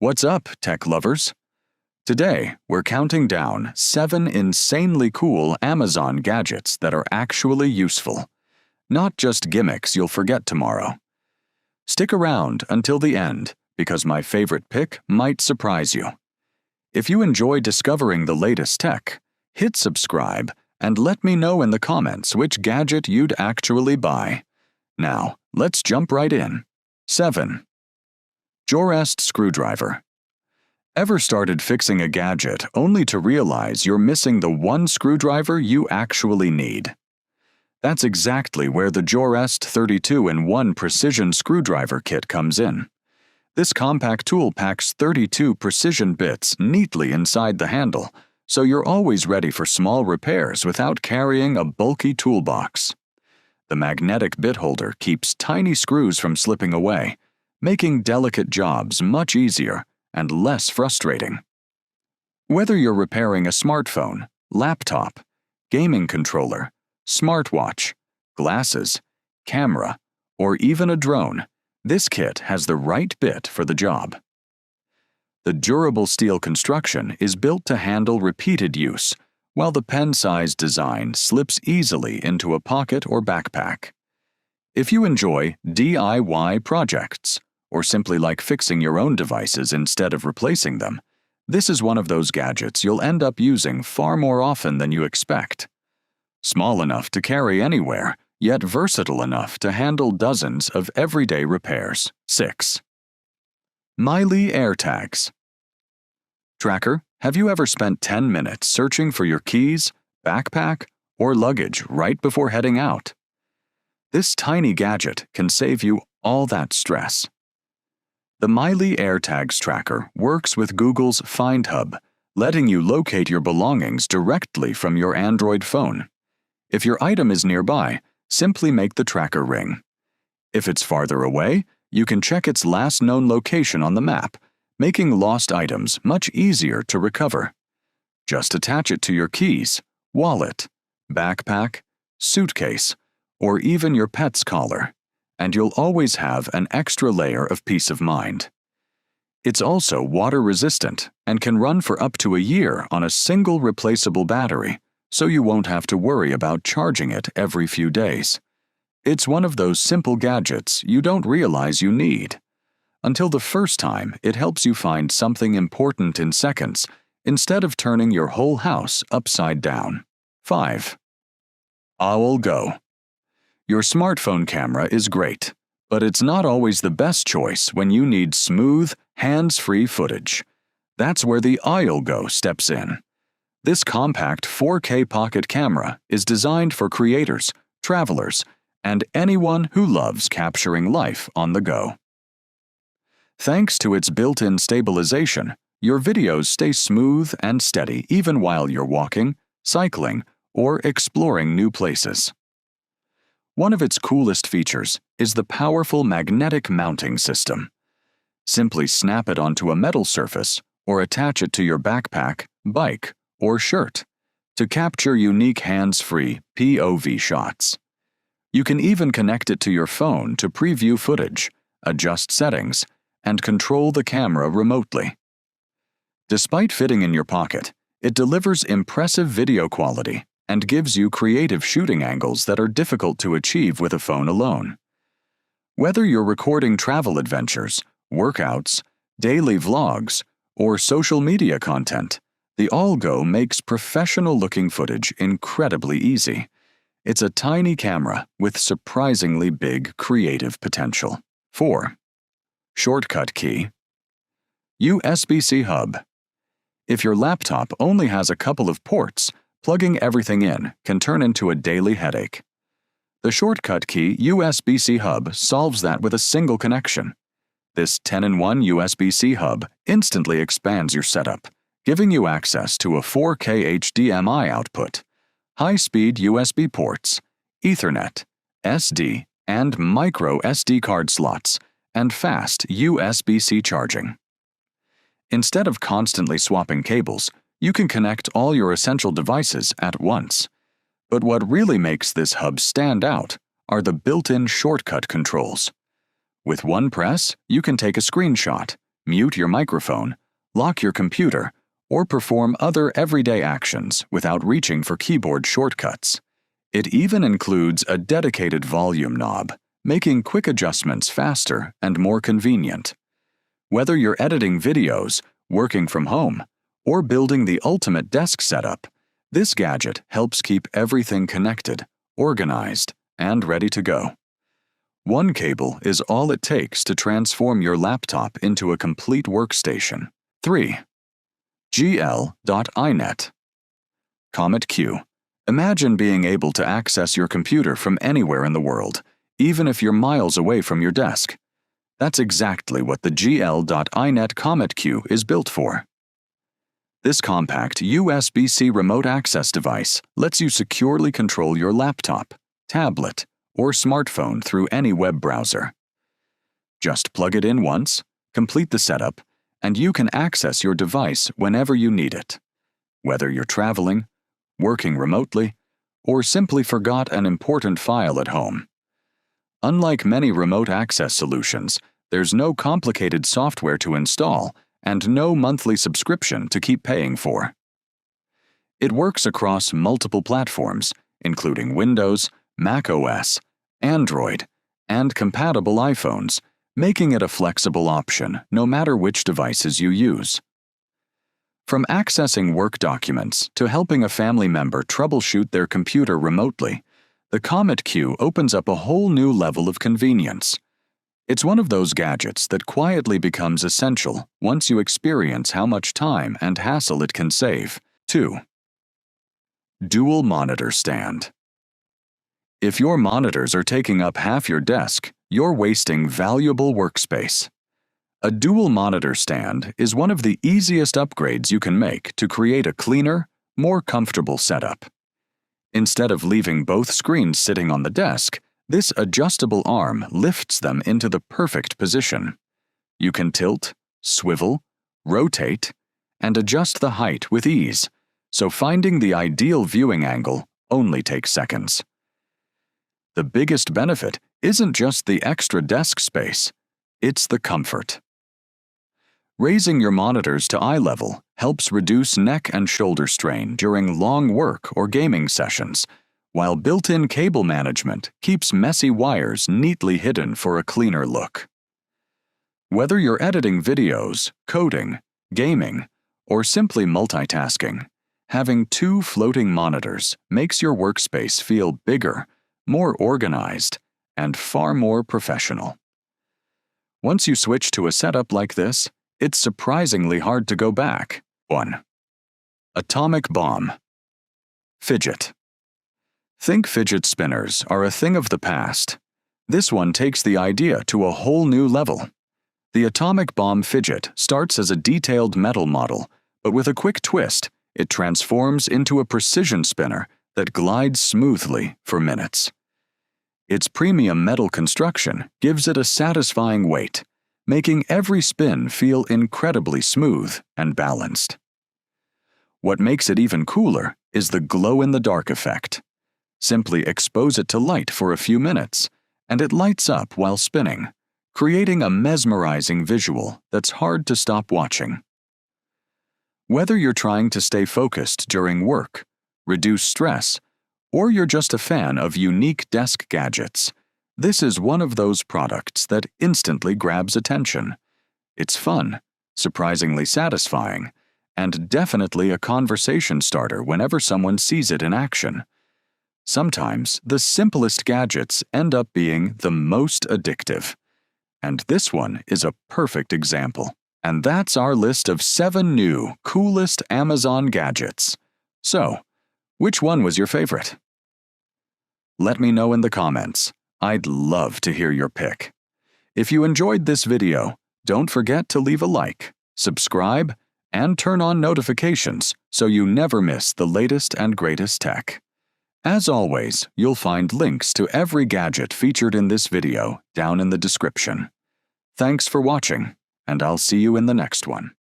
What's up, tech lovers? Today, we're counting down 7 insanely cool Amazon gadgets that are actually useful, not just gimmicks you'll forget tomorrow. Stick around until the end, because my favorite pick might surprise you. If you enjoy discovering the latest tech, hit subscribe and let me know in the comments which gadget you'd actually buy. Now, let's jump right in. 7. JOREST screwdriver. Ever started fixing a gadget only to realize you're missing the one screwdriver you actually need? That's exactly where the JOREST 32-in-1 Precision Screwdriver Kit comes in. This compact tool packs 32 precision bits neatly inside the handle, so you're always ready for small repairs without carrying a bulky toolbox. The magnetic bit holder keeps tiny screws from slipping away, making delicate jobs much easier and less frustrating. Whether you're repairing a smartphone, laptop, gaming controller, smartwatch, glasses, camera, or even a drone, this kit has the right bit for the job. The durable steel construction is built to handle repeated use, while the pen-sized design slips easily into a pocket or backpack. If you enjoy DIY projects, or simply like fixing your own devices instead of replacing them, this is one of those gadgets you'll end up using far more often than you expect. Small enough to carry anywhere, yet versatile enough to handle dozens of everyday repairs. 6. MiLi AirTags. Tracker, have you ever spent 10 minutes searching for your keys, backpack, or luggage right before heading out? This tiny gadget can save you all that stress. The MiLi AirTags tracker works with Google's Find Hub, letting you locate your belongings directly from your Android phone. If your item is nearby, simply make the tracker ring. If it's farther away, you can check its last known location on the map, making lost items much easier to recover. Just attach it to your keys, wallet, backpack, suitcase, or even your pet's collar, and you'll always have an extra layer of peace of mind. It's also water-resistant and can run for up to a year on a single replaceable battery, so you won't have to worry about charging it every few days. It's one of those simple gadgets you don't realize you need, until the first time it helps you find something important in seconds instead of turning your whole house upside down. 5. AulGo. Your smartphone camera is great, but it's not always the best choice when you need smooth, hands-free footage. That's where the AulGo steps in. This compact 4K pocket camera is designed for creators, travelers, and anyone who loves capturing life on the go. Thanks to its built-in stabilization, your videos stay smooth and steady even while you're walking, cycling, or exploring new places. One of its coolest features is the powerful magnetic mounting system. Simply snap it onto a metal surface or attach it to your backpack, bike, or shirt to capture unique hands-free POV shots. You can even connect it to your phone to preview footage, adjust settings, and control the camera remotely. Despite fitting in your pocket, it delivers impressive video quality and gives you creative shooting angles that are difficult to achieve with a phone alone. Whether you're recording travel adventures, workouts, daily vlogs, or social media content, the AulGo makes professional-looking footage incredibly easy. It's a tiny camera with surprisingly big creative potential. 4. Shortcut key. USB-C hub. If your laptop only has a couple of ports, plugging everything in can turn into a daily headache. The shortcut key USB-C hub solves that with a single connection. This 10-in-1 USB-C hub instantly expands your setup, giving you access to a 4K HDMI output, high-speed USB ports, Ethernet, SD, and micro SD card slots, and fast USB-C charging. Instead of constantly swapping cables, you can connect all your essential devices at once. But what really makes this hub stand out are the built-in shortcut controls. With one press, you can take a screenshot, mute your microphone, lock your computer, or perform other everyday actions without reaching for keyboard shortcuts. It even includes a dedicated volume knob, making quick adjustments faster and more convenient. Whether you're editing videos, working from home, or building the ultimate desk setup, this gadget helps keep everything connected, organized, and ready to go. One cable is all it takes to transform your laptop into a complete workstation. 3. GL.iNet Comet Q. Imagine being able to access your computer from anywhere in the world, even if you're miles away from your desk. That's exactly what the GL.iNet Comet Q is built for. This compact USB-C remote access device lets you securely control your laptop, tablet, or smartphone through any web browser. Just plug it in once, complete the setup, and you can access your device whenever you need it. Whether you're traveling, working remotely, or simply forgot an important file at home. Unlike many remote access solutions, there's no complicated software to install and no monthly subscription to keep paying for. It works across multiple platforms, including Windows, Mac OS, Android, and compatible iPhones, making it a flexible option no matter which devices you use. From accessing work documents to helping a family member troubleshoot their computer remotely, the Comet Q opens up a whole new level of convenience. It's one of those gadgets that quietly becomes essential once you experience how much time and hassle it can save. 2. Dual Monitor Stand. If your monitors are taking up half your desk, you're wasting valuable workspace. A dual monitor stand is one of the easiest upgrades you can make to create a cleaner, more comfortable setup. Instead of leaving both screens sitting on the desk, this adjustable arm lifts them into the perfect position. You can tilt, swivel, rotate, and adjust the height with ease, so finding the ideal viewing angle only takes seconds. The biggest benefit isn't just the extra desk space, it's the comfort. Raising your monitors to eye level helps reduce neck and shoulder strain during long work or gaming sessions, while built-in cable management keeps messy wires neatly hidden for a cleaner look. Whether you're editing videos, coding, gaming, or simply multitasking, having two floating monitors makes your workspace feel bigger, more organized, and far more professional. Once you switch to a setup like this, it's surprisingly hard to go back. 1. Atomic Bomb. Fidget. Think fidget spinners are a thing of the past. This one takes the idea to a whole new level. The Atomic Bomb Fidget starts as a detailed metal model, but with a quick twist, it transforms into a precision spinner that glides smoothly for minutes. Its premium metal construction gives it a satisfying weight, making every spin feel incredibly smooth and balanced. What makes it even cooler is the glow-in-the-dark effect. Simply expose it to light for a few minutes, and it lights up while spinning, creating a mesmerizing visual that's hard to stop watching. Whether you're trying to stay focused during work, reduce stress, or you're just a fan of unique desk gadgets, this is one of those products that instantly grabs attention. It's fun, surprisingly satisfying, and definitely a conversation starter whenever someone sees it in action. Sometimes the simplest gadgets end up being the most addictive. And this one is a perfect example. And that's our list of 7 new, coolest Amazon gadgets. So, which one was your favorite? Let me know in the comments. I'd love to hear your pick. If you enjoyed this video, don't forget to leave a like, subscribe, and turn on notifications so you never miss the latest and greatest tech. As always, you'll find links to every gadget featured in this video down in the description. Thanks for watching, and I'll see you in the next one.